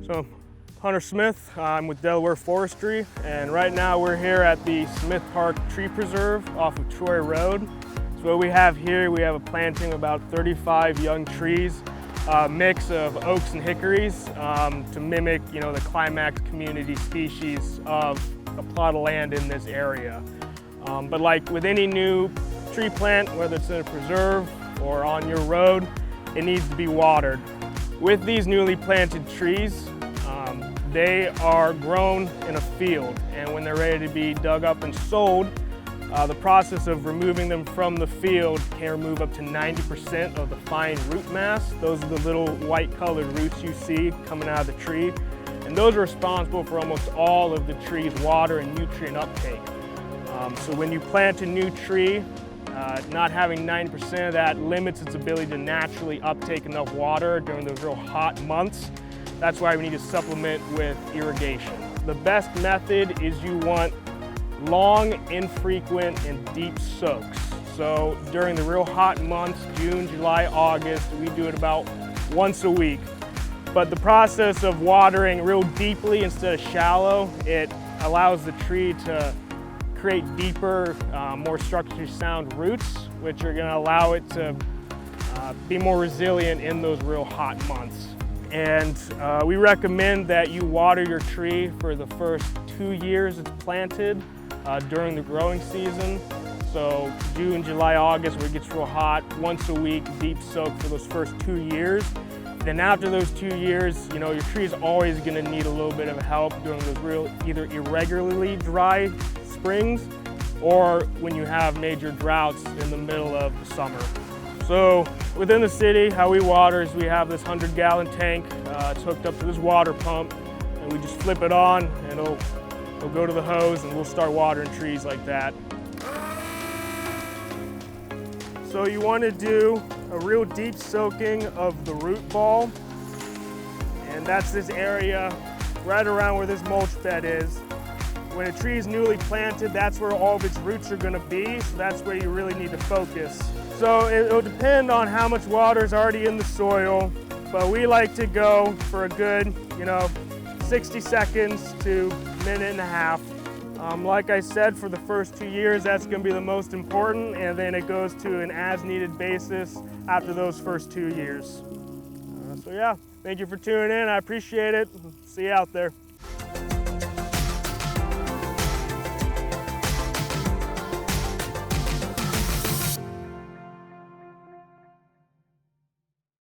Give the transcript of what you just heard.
So, Hunter Smith, I'm with Delaware Forestry, and right now we're here at the Smith Park Tree Preserve off of Troy Road. So what we have here, we have a planting of about 35 young trees, a mix of oaks and hickories to mimic, the climax community species of a plot of land in this area. But like with any new tree plant, whether it's in a preserve or on your road, it needs to be watered. With these newly planted trees, they are grown in a field, and when they're ready to be dug up and sold, the process of removing them from the field can remove up to 90% of the fine root mass. Those are the little white colored roots you see coming out of the tree, and those are responsible for almost all of the tree's water and nutrient uptake. So when you plant a new tree, not having 90% of that limits its ability to naturally uptake enough water during those real hot months. That's why we need to supplement with irrigation. The best method is you want long, infrequent, and deep soaks. So during the real hot months, June, July, August, we do it about once a week. But the process of watering real deeply instead of shallow, it allows the tree to create deeper, more structurally sound roots, which are going to allow it to be more resilient in those real hot months. And we recommend that you water your tree for the first 2 years it's planted during the growing season. So June, July, August, where it gets real hot, once a week, deep soak for those first 2 years. Then after those 2 years, your tree is always going to need a little bit of help during those real either irregularly dry springs or when you have major droughts in the middle of the summer. So within the city, how we water is we have this 100-gallon tank. It's hooked up to this water pump, and we just flip it on, and it'll go to the hose, and we'll start watering trees like that. So you want to do a real deep soaking of the root ball, and that's this area right around where this mulch bed is. When a tree is newly planted, that's where all of its roots are going to be, so that's where you really need to focus. So it'll depend on how much water is already in the soil, but we like to go for a good, 60 seconds to a minute and a half. Like I said, for the first 2 years, that's going to be the most important, and then it goes to an as-needed basis after those first 2 years. So yeah, thank you for tuning in. I appreciate it. See you out there.